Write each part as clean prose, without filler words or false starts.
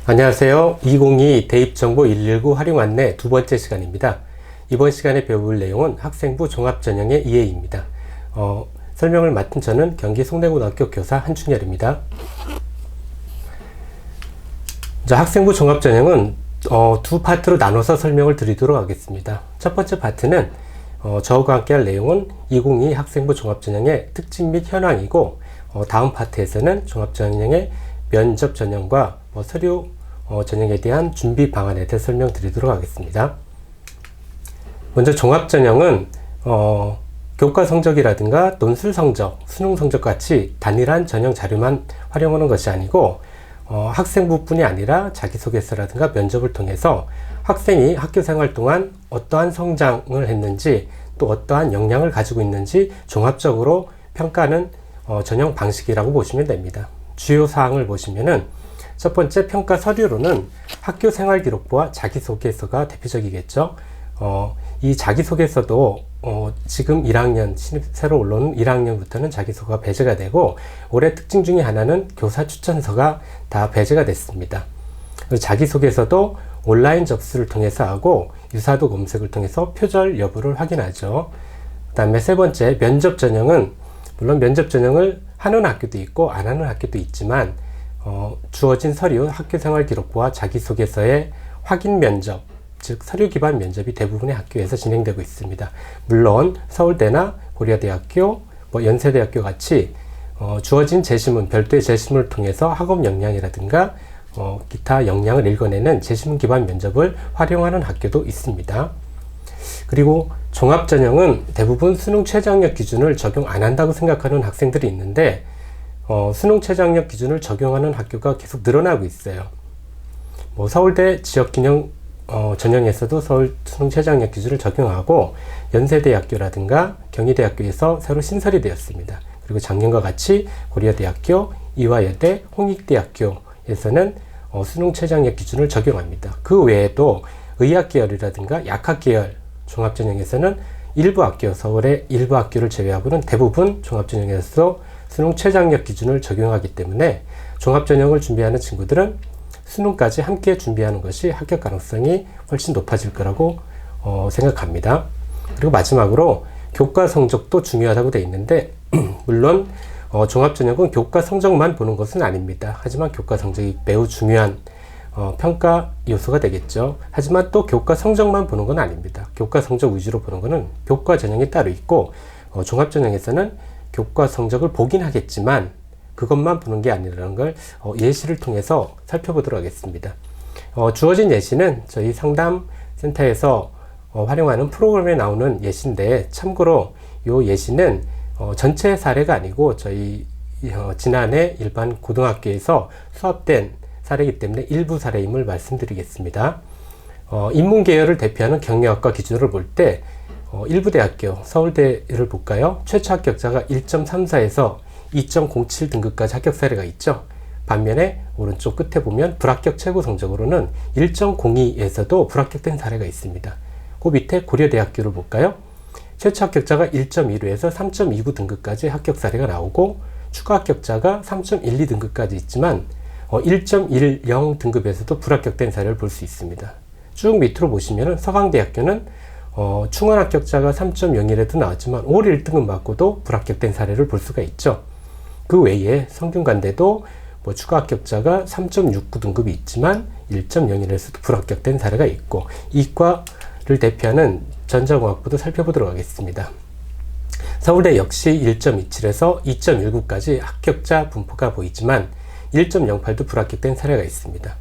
안녕하세요. 2022 대입정보 119 활용 안내 두 번째 시간입니다. 이번 시간에 배울 내용은 학생부 종합전형의 이해입니다. 설명을 맡은 저는 경기 송내고등학교 교사 한충열입니다. 자, 학생부 종합전형은 두 파트로 나눠서 설명을 드리도록 하겠습니다. 첫 번째 파트는 저와 함께 할 내용은 2022 학생부 종합전형의 특징 및 현황이고, 다음 파트에서는 종합전형의 면접 전형과 서류 전형에 대한 준비 방안에 대해 설명드리도록 하겠습니다. 먼저 종합전형은 교과 성적이라든가 논술 성적, 수능 성적 같이 단일한 전형 자료만 활용하는 것이 아니고 학생부뿐이 아니라 자기소개서라든가 면접을 통해서 학생이 학교 생활 동안 어떠한 성장을 했는지 또 어떠한 역량을 가지고 있는지 종합적으로 평가하는 전형 방식이라고 보시면 됩니다. 주요 사항을 보시면은 첫 번째 평가 서류로는 학교 생활 기록부와 자기소개서가 대표적이겠죠. 이 자기소개서도 지금 1학년 새로 올라오는 1학년부터는 자기소개가 배제가 되고, 올해 특징 중에 하나는 교사 추천서가 다 배제가 됐습니다. 자기소개서도 온라인 접수를 통해서 하고 유사도 검색을 통해서 표절 여부를 확인하죠. 그 다음에 세 번째 면접 전형은, 물론 면접 전형을 하는 학교도 있고 안 하는 학교도 있지만 주어진 서류, 학교생활 기록부와 자기소개서의 확인 면접, 즉 서류 기반 면접이 대부분의 학교에서 진행되고 있습니다. 물론 서울대나 고려대학교, 연세대학교 같이 주어진 제시문, 별도의 제시문을 통해서 학업 역량이라든가 기타 역량을 읽어내는 제시문 기반 면접을 활용하는 학교도 있습니다. 그리고 종합전형은 대부분 수능 최저학력 기준을 적용 안 한다고 생각하는 학생들이 있는데, 수능 최저학력 기준을 적용하는 학교가 계속 늘어나고 있어요. 서울대 지역균형 전형에서도 서울 수능 최저학력 기준을 적용하고, 연세대학교라든가 경희대학교에서 새로 신설이 되었습니다. 그리고 작년과 같이 고려대학교, 이화여대, 홍익대학교에서는 수능 최저학력 기준을 적용합니다. 그 외에도 의학계열이라든가 약학계열 종합전형에서는 일부 학교, 서울의 일부 학교를 제외하고는 대부분 종합전형에서 수능 최저학력 기준을 적용하기 때문에 종합전형을 준비하는 친구들은 수능까지 함께 준비하는 것이 합격 가능성이 훨씬 높아질 거라고 생각합니다. 그리고 마지막으로 교과 성적도 중요하다고 되어 있는데, 물론 종합전형은 교과 성적만 보는 것은 아닙니다. 하지만 교과 성적이 매우 중요한 평가 요소가 되겠죠. 하지만 또 교과 성적만 보는 건 아닙니다. 교과 성적 위주로 보는 것은 교과 전형이 따로 있고, 종합전형에서는 교과 성적을 보긴 하겠지만 그것만 보는 게 아니라는 걸 예시를 통해서 살펴보도록 하겠습니다. 주어진 예시는 저희 상담센터에서 활용하는 프로그램에 나오는 예시인데, 참고로 이 예시는 전체 사례가 아니고 저희 지난해 일반 고등학교에서 수합된 사례이기 때문에 일부 사례임을 말씀드리겠습니다. 인문계열을 대표하는 경영학과 기준으로 볼 때 일부 대학교, 서울대를 볼까요? 최초 합격자가 1.34에서 2.07 등급까지 합격 사례가 있죠. 반면에 오른쪽 끝에 보면 불합격 최고 성적으로는 1.02에서도 불합격된 사례가 있습니다. 그 밑에 고려대학교를 볼까요? 최초 합격자가 1.16에서 3.29 등급까지 합격 사례가 나오고, 추가 합격자가 3.12 등급까지 있지만 1.10 등급에서도 불합격된 사례를 볼 수 있습니다. 쭉 밑으로 보시면 서강대학교는 충원 합격자가 3.01에도 나왔지만 올 1등급 맞고도 불합격된 사례를 볼 수가 있죠. 그 외에 성균관대도 추가 합격자가 3.69 등급이 있지만 1.01에서도 불합격된 사례가 있고, 이과를 대표하는 전자공학부도 살펴보도록 하겠습니다. 서울대 역시 1.27에서 2.19까지 합격자 분포가 보이지만 1.08도 불합격된 사례가 있습니다.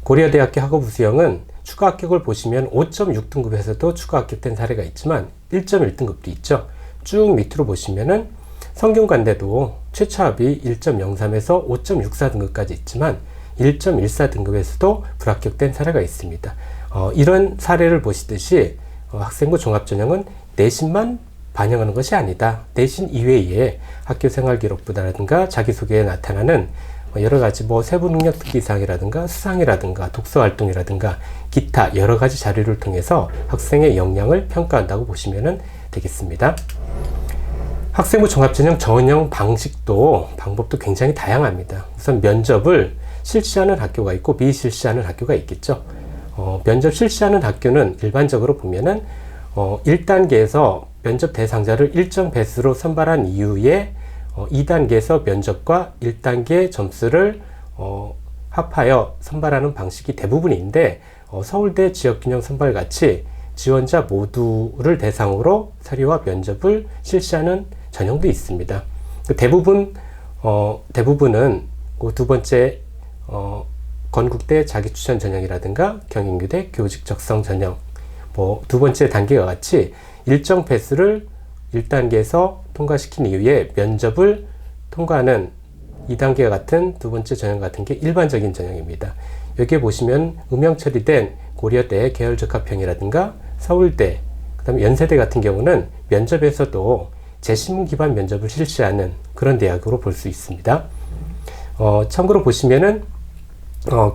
고려대학교 학업우수형은 추가 합격을 보시면 5.6 등급에서도 추가 합격된 사례가 있지만 1.1 등급도 있죠. 쭉 밑으로 보시면은 성균관대도 최저합이 1.03에서 5.64 등급까지 있지만 1.14 등급에서도 불합격된 사례가 있습니다. 이런 사례를 보시듯이 학생부 종합전형은 내신만 반영하는 것이 아니다. 내신 이외에 학교생활기록부라든가 자기소개에 나타나는 여러가지 세부 능력 특기사항이라든가 수상이라든가 독서활동이라든가 기타 여러가지 자료를 통해서 학생의 역량을 평가한다고 보시면 되겠습니다. 학생부 종합전형 전형 방법도 굉장히 다양합니다. 우선 면접을 실시하는 학교가 있고 비실시하는 학교가 있겠죠. 면접 실시하는 학교는 일반적으로 보면은 1단계에서 면접 대상자를 일정 배수로 선발한 이후에 2단계에서 면접과 1단계 점수를 합하여 선발하는 방식이 대부분인데, 서울대 지역균형 선발 같이 지원자 모두를 대상으로 서류와 면접을 실시하는 전형도 있습니다. 대부분은 그 두 번째 건국대 자기추천 전형이라든가 경인교대 교직 적성 전형, 두 번째 단계와 같이 일정 배수를 1단계에서 통과시킨 이후에 면접을 통과하는 2단계와 같은 두 번째 전형 같은 게 일반적인 전형입니다. 여기에 보시면 음영 처리된 고려대 계열적합형이라든가 서울대, 그 다음에 연세대 같은 경우는 면접에서도 재신문 기반 면접을 실시하는 그런 대학으로 볼 수 있습니다. 참고로 보시면은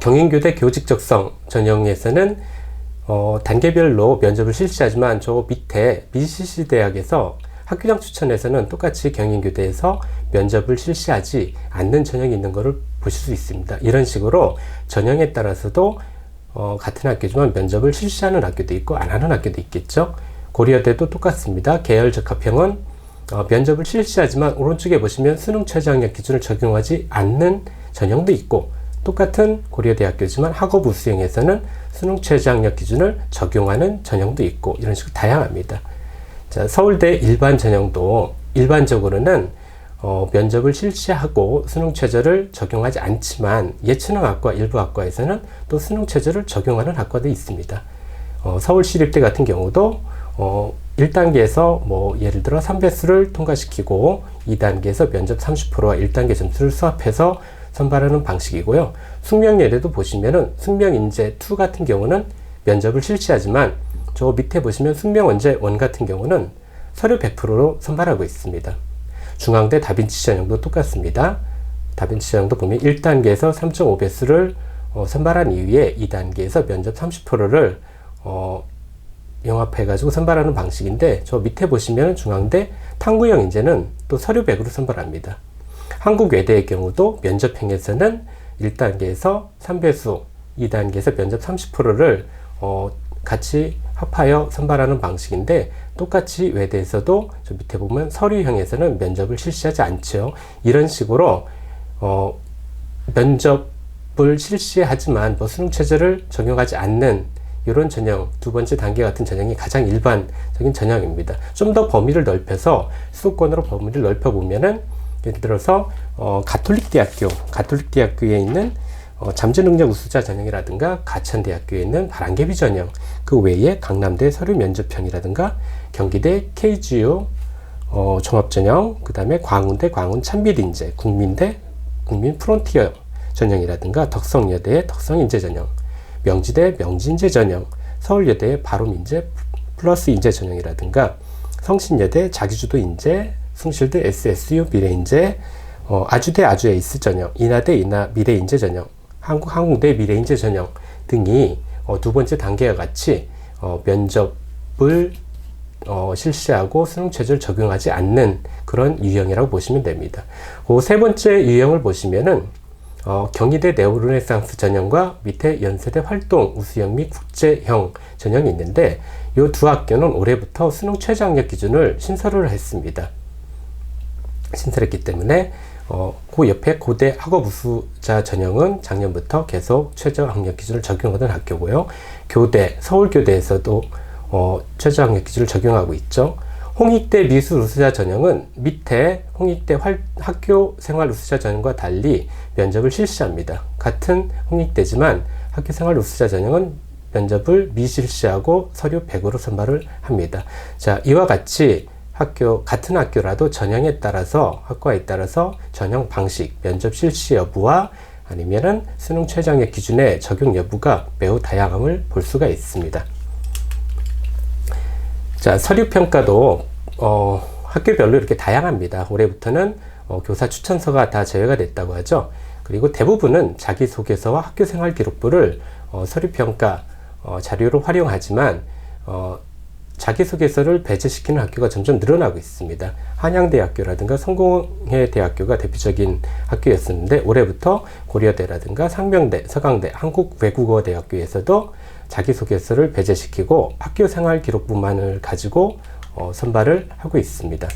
경인교대 교직적성 전형에서는 단계별로 면접을 실시하지만 저 밑에 BCC 대학에서 학교장 추천에서는 똑같이 경인교대에서 면접을 실시하지 않는 전형이 있는 것을 보실 수 있습니다. 이런 식으로 전형에 따라서도 같은 학교지만 면접을 실시하는 학교도 있고 안 하는 학교도 있겠죠. 고려대도 똑같습니다. 계열적합형은 면접을 실시하지만 오른쪽에 보시면 수능 최저학력 기준을 적용하지 않는 전형도 있고, 똑같은 고려대학교지만 학업 우수형에서는 수능 최저학력 기준을 적용하는 전형도 있고, 이런 식으로 다양합니다. 자, 서울대 일반 전형도 일반적으로는 면접을 실시하고 수능 최저를 적용하지 않지만 예체능학과 일부 학과에서는 또 수능 최저를 적용하는 학과도 있습니다. 서울시립대 같은 경우도 1단계에서 예를 들어 3배수를 통과시키고 2단계에서 면접 30%와 1단계 점수를 수합해서 선발하는 방식이고요. 숙명여대도 보시면은 숙명인재 2 같은 경우는 면접을 실시하지만 저 밑에 보시면 숙명원재 1 같은 경우는 서류 100%로 선발하고 있습니다. 중앙대 다빈치 전형도 똑같습니다. 다빈치 전형도 보면 1단계에서 3.5배수를 선발한 이후에 2단계에서 면접 30%를 영합해가지고 선발하는 방식인데, 저 밑에 보시면 중앙대 탐구형 인재는 또 서류 100으로 선발합니다. 한국외대의 경우도 면접형에서는 1단계에서 3배수, 2단계에서 면접 30%를 같이 합하여 선발하는 방식인데, 똑같이 외대에서도 저 밑에 보면 서류형에서는 면접을 실시하지 않죠. 이런 식으로 면접을 실시하지만 수능 최저를 적용하지 않는 이런 전형, 두 번째 단계 같은 전형이 가장 일반적인 전형입니다. 좀 더 범위를 넓혀서 수도권으로 범위를 넓혀보면은, 예를 들어서 가톨릭대학교에 있는 잠재능력 우수자 전형이라든가 가천대학교에 있는 바람개비 전형, 그 외에 강남대 서류 면접형이라든가 경기대 KGU 종합전형, 그 다음에 광운대 광운 찬밀인재, 국민대 국민 프론티어 전형이라든가 덕성여대의 덕성인재 전형, 명지대 명지인재 전형, 서울여대의 바로민재 플러스 인재 전형이라든가 성신여대 자기주도 인재, 숭실대 SSU 미래인재, 아주대 아주에이스 전형, 인하대 인하 미래인재 전형, 항공대 미래인재 전형 등이 두 번째 단계와 같이 면접을 실시하고 수능 최저를 적용하지 않는 그런 유형이라고 보시면 됩니다. 그 세 번째 유형을 보시면은 경희대 네오르네상스 전형과 밑에 연세대 활동 우수형 및 국제형 전형이 있는데, 이 두 학교는 올해부터 수능 최저학력 기준을 신설을 했습니다. 신설했기 때문에 그 옆에 고대 학업 우수자 전형은 작년부터 계속 최저학력 기준을 적용하던 학교고요. 교대, 서울교대에서도 최저학력 기준을 적용하고 있죠. 홍익대 미술 우수자 전형은 밑에 홍익대 학교 생활 우수자 전형과 달리 면접을 실시합니다. 같은 홍익대지만 학교 생활 우수자 전형은 면접을 미실시하고 서류 100으로 선발을 합니다. 자, 이와 같이 같은 학교라도 전형에 따라서, 학과에 따라서 전형 방식, 면접 실시 여부와 아니면은 수능 최저학력 기준의 적용 여부가 매우 다양함을 볼 수가 있습니다. 자, 서류 평가도 학교별로 이렇게 다양합니다. 올해부터는 교사 추천서가 다 제외가 됐다고 하죠. 그리고 대부분은 자기소개서와 학교생활 기록부를 서류 평가 자료로 활용하지만 자기소개서를 배제시키는 학교가 점점 늘어나고 있습니다. 한양대학교라든가 성공회 대학교가 대표적인 학교였었는데 올해부터 고려대라든가 상명대, 서강대, 한국외국어대학교에서도 자기소개서를 배제시키고 학교 생활 기록부만을 가지고 선발을 하고 있습니다.